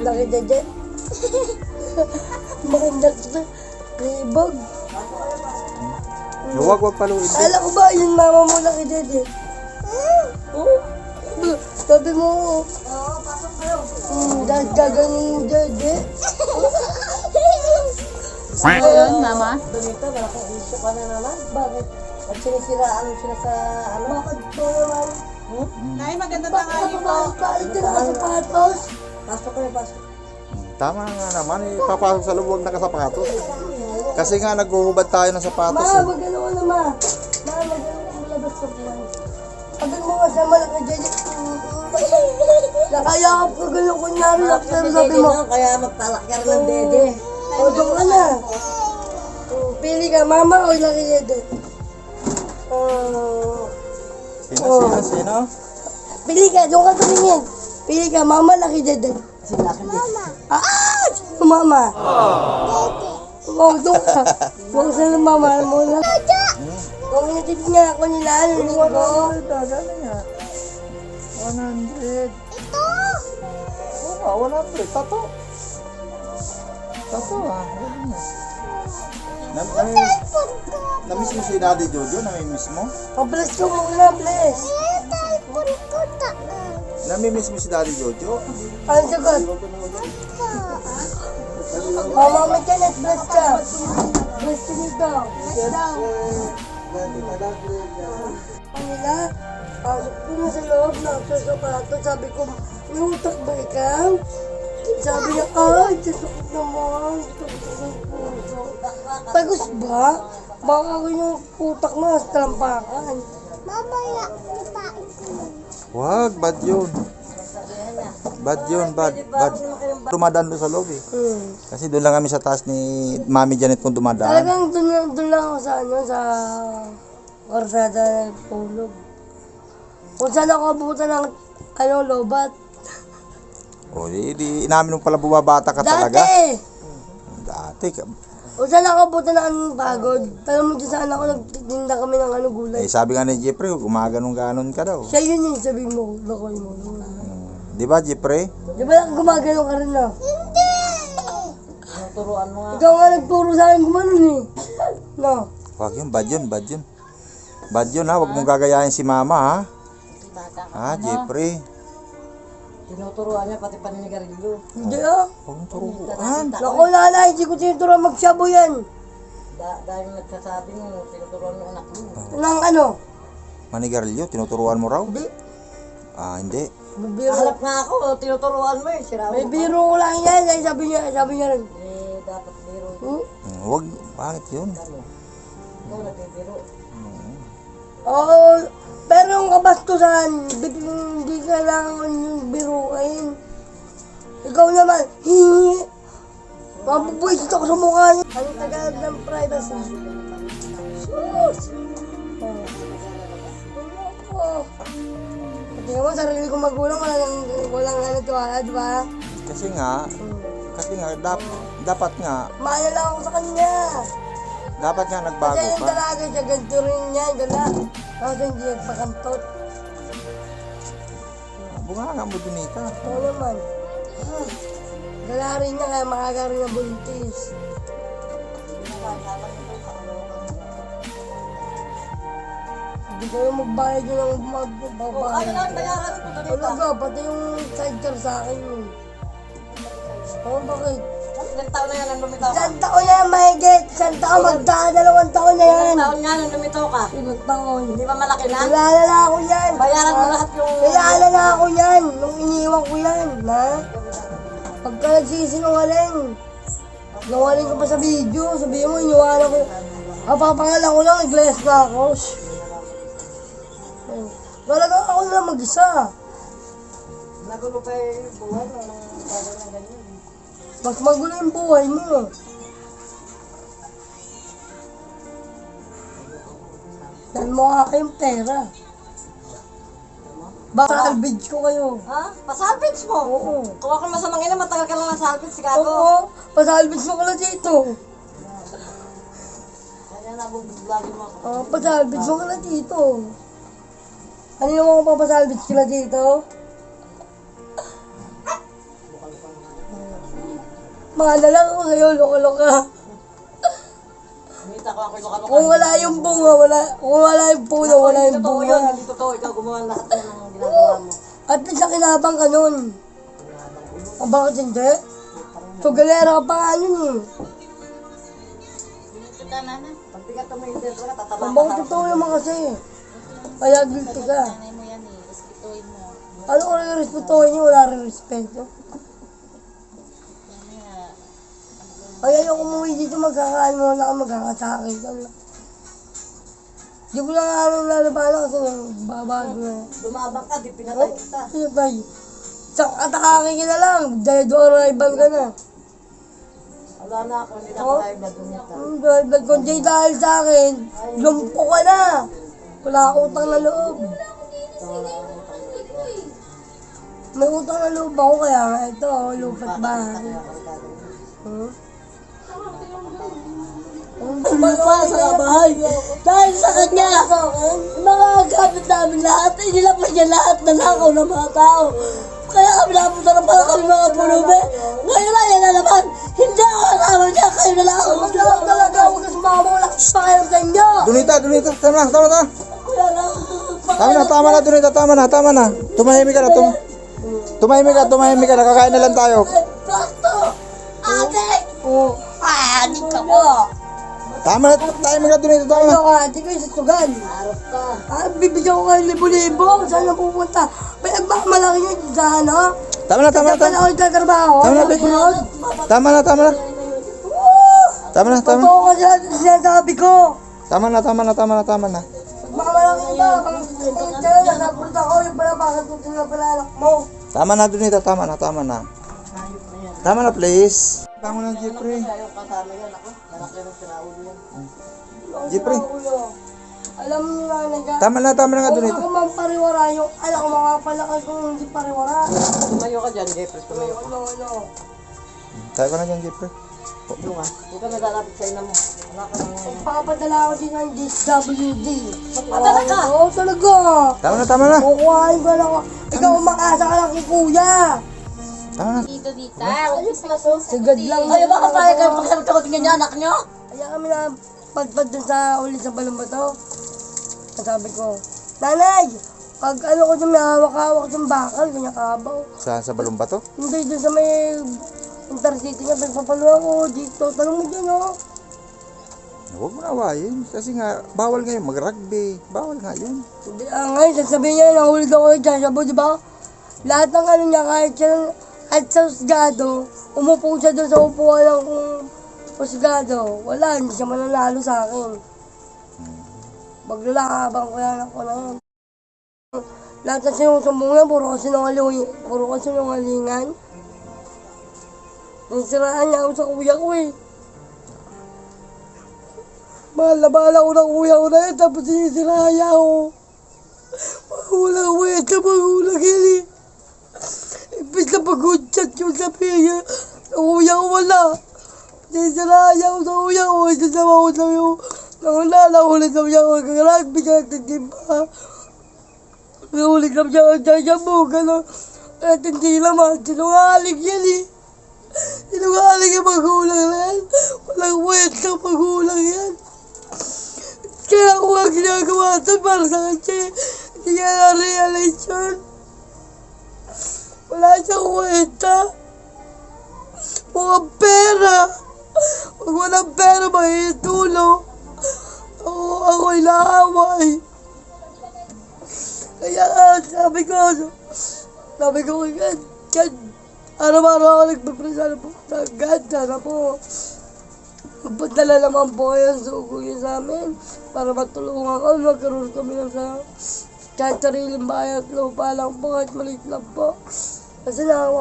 Laki dede. Makandak na. Libog. Huwag paluin. Alam ko ba yung mama mo laki dede? Oh. Sabi mo. Oo, pasok kayo. Dahil gaganin yung dede. Ano yun, mama? Dito, malakang issue ka na naman. Bakit? At sinisiraan mo sila sa ano? Bakit po naman? Nay, maganda tanghali po. Bakit ka na sapatos? Pasok kayo, pasok. Tama nga naman, papasok sa loob, huwag nakasapatos. Kasi nga naghuhubad tayo ng sapatos. Ma, magano ka na, ma. Ma, magano ka labas ka po. Pagod mo nga siya, malaki dyan. Nakayakap ko gano'n kunyari. Pero sabi mo, kaya magpalakar ng dede. O, doon ka na. Pili ka, mama o laki dede? Sino? Pili ka, doon ka tumingin. Pili ka, mama, laki dede. Mama. Ah! Sino mama? Oh, doon ka. Doon ka sa mama mo na. Kung natitignan ako nila, linggo. 100. Ito! Oo nga, 100. Tato. Tato ah. Namiss mo si Daddy Jojo? Namimiss mo? Bless ko muna, bless. Namimiss mo si Daddy Jojo? Ano sagot? Mama, may ka, bless ka. Bless ka dito. Bless daw. Kanila, pasok ko na sa loob, nakasasapato. Sabi ko, may utak ba ikaw? Sabi niya, ay, sasakot naman. Tagos ba? Baka ako yung utak mo, sa talampakan. Mamaya, ipain ko. Wag, bad yun. Bad yun, bad. Dumadaan doon sa loob eh. Kasi doon lang kami sa taas ni Mami Janet kung dumadaan. Talagang doon lang ako sa sa Orsada ng tulog. Kung saan ako abutan ng lobat. O, di namin nung pala bumabata ka talaga. Dati ka. Kung saan ako abutan ng pagod. Alam mo dyan saan ako nagtitinda kami ng gulay. Sabi nga ni Jeffrey, gumaganong-ganon ka daw. Siya yun sabi mo, lakoy mo. Di ba, Jeffrey? Di ba gumagano ka rin na? Hindi! Turuan mo nga. Ikaw nga nagturo sa akin gumanon eh. No? Wag yun, bad yun, bad yun. Bad yun ha, wag mong gagayahin si Mama ha. Ha, Jeffrey? Tinuturuan niya pati paninigarilyo. Hindi ah. Huwag mong turuan. Naku nanay, hindi ko tinuturuan magsyabo yan. Dahil nagsasabing tinuturuan mo anak mo. Nang ano? Manigarilyo, tinuturuan mo raw? Hindi. Ah, hindi. May biro. Halap nga ako, tinuturuan mo eh. Sira May biro ko lang yan. Ay, sabi niya rin. Eh, dapat biro. Huwag, bakit yun? Ikaw nagbibiro. Oo, pero yung kabastusan, hindi kailangan yung biruin. Ikaw naman, hihi. Mabubuisit ako sa mukha niya. Ang tagalog ng privacy. Sus! Tingnan mo, sarili kong magulang, walang tiwala, di ba? Kasi nga, dapat nga, Mahal lang ako sa kanya. dapat nga nagbago Kasi yung ka. dalaga siya, ganito rin niya, gala. Kasi hindi nagpakantot. Bunganga mo, Junita. Oo naman. Gala rin niya, kaya makakaroon ng buntis. Hindi kayo magbayad yun ang magbabayad. Ano lang bayaran ko Ano dito? ka, pati yung sidecar sa akin yun. Oo, bakit? Ilang taon na yan nang lumitaw ka? Isang taon na yan, mahigit. Isang taon, magdadalawang taon na yan. Ilang taon nga nang lumitaw ka? Ibang taon. Hindi ba malaki na? Kilala na ako yan. Bayaran mo lahat yung... Kilala na ako yan. Nung iniwan ko yan, ha? Pagka nagsisinungaling. Sinungaling ko pa sa video. Sabihin mo, iniwanan ko. Papangalan ko lang, nag-less na ako. Talaga ako na lang mag-isa. Nagulo pa yung buwan o nang gagawin na ganyan. Mas magulo yung buhay mo. Dahil mo nga kayong pera. Baka salvage ko kayo. Ha? Pasalvage mo? Oo. Kung ako masamang ina, matagal ka lang nasalvage, gago. Oo, pasalvage mo ka lang dito. Kaya nabublagi mo ako. Pasalvage mo ka lang dito. Ano naman kung papasalvage ka lang dito? Mana lang ako sa'yo, loko-loka. Kumita ko ako yung kamukha. Kung wala yung bunga, kung wala yung puno, wala yung Totoo bunga. yun, hindi totoo. Ikaw gumawa lahat yan ng ginagawa mo. At least nakinabang ka nun. Ang bakit hindi? So, galera ka pa nga nun eh. Pag tigat mo yung dedo ka, tataba Ang ka. bakit totoo naman kasi. Kaya guilty ka. Ano ko rin respetuhin niyo, wala rin respeto. Kaya yung umuwi dito, magkakain mo na ako, magkakasakit. Di ko lang ano lalabanan kasi babago na. Lumabang ka, di pinatay kita. Sige tayo. Isang atakakin ka na lang, dahil doon rival ka na. Wala na ako, hindi na ako tayo na dumita. Dahil kung di dahil sa akin, lumpo ka na. Wala akong utang na loob. May utang na loob ako kaya nga ito, lupat bahay. Lupa sa bahay. Dahil sa kanya, yung mga gamit namin lahat, inilapos niya lahat na nakaw ng mga tao. Kaya kami napunta na pala kami mga pulubi. Ngayon na yan na naman, hindi ako kasama niya, kayo na lang ako. Huwag na lang talaga, huwag na sumama, wala akong pakialam sa inyo. Donita, tama na. Wala lang Tama na, Donita, tama na. Tumahimik ka na, tumahimik ka na, kakain na lang tayo. Basto! Ate! Oo. Di ka mo. Tama na, Donita, tama na. Ano ka, di kayo sa sugan. Bibigyan ko kayo libo-libo, saan na pupunta? Pinagmamalaki nyo sa ano? Tama na. Pala ako nagtatrabaho. Tama na, Vic. Tama na. Totoo ka sinasabi ko. Tama na. Magmamalaki ba? Pag kaya nasapurta ko, yung pala bakit mo pinapalalak mo? Tama na, Donita, tama na. Tama na, please. Bangon ng Jeffrey. Ayaw kasama yan ako. Malaki ng sinaulo yan. Jeffrey. Alam niyo na nag- Tama na nga, Kung Donita. ako man pariwara yung anak ko, mga palakal kung hindi pariwara. Tumayo ka dyan, Jeffrey. Tumayo ka. Ano? Tayo ko na dyan, Jeffrey. Doon ka. Huwag ka nalalapit sa ina mo. Wala ka nang... Papadala ako din ng DSWD. Magpadala ka? Oo, talaga. Tama na. Kukuhain ko lang. Ikaw umakasa ka lang kay kuya. Tama na. Sigad lang. Ay, baka tayo kayo pagsagot niya niya, anak niyo? Kaya kami na padpad dun sa uli sa balumbato. Sabi ko, Nanay, pag ano ko dun may hawak-hawak yung bakal, kanya kabaw. Saan sa balong ba to? Hindi dun sa may intercity nga, pagpapaluan ko dito. Tanong mo dyan, oh. Huwag mo na awayin. Kasi nga, bawal ngayon mag-rugby. Bawal nga yun. Hindi, ngayon, sasabihin niya, nahulog ako dyan, sabi, di ba? Lahat ng ano niya, kahit sa husgado, umupo siya doon sa upuan ng husgado. Wala, hindi siya mananalo sa akin. Maglalakabang ko yan ako na yan. Lahat na sinusumbong yan, puro ko sinungalingan. Nasiraan niya ako sa kuya ko eh. Mahal na ko ng kuya ko na yan, tapos sinisiraan niya ako. Magulang weta, magulang yan eh. Imbis na pag-good-chat yung sabihin niya, ang kuya ko wala. Sinisiraan niya ako sa kuya ko, isasama ko sa iyo. Nangulit na siya ako, kag-rugby ka, nagtitimpa. Nangulit na siya ako, jajabu, gano'n. At hindi naman, sinungaling yan eh. Sinungaling yung magulang na yan. Walang weta, magulang yan. Kaya ako nga ginagawa ito para sa kanya. Hindi niya na-realize yun. Wala siyang kwenta. Mukhang pera. Pag walang pera, mahihitulo. Ako'y naaway. Kaya sabi ko kay God, araw-araw ako nagpapresala po sa God. Sana po, magpadala naman po kayo ang sugo niyo sa amin para matulungan kami, magkaroon kami ng kahit sariling bahay at lupa lang po, kahit maliit lang po. Kasi nakawa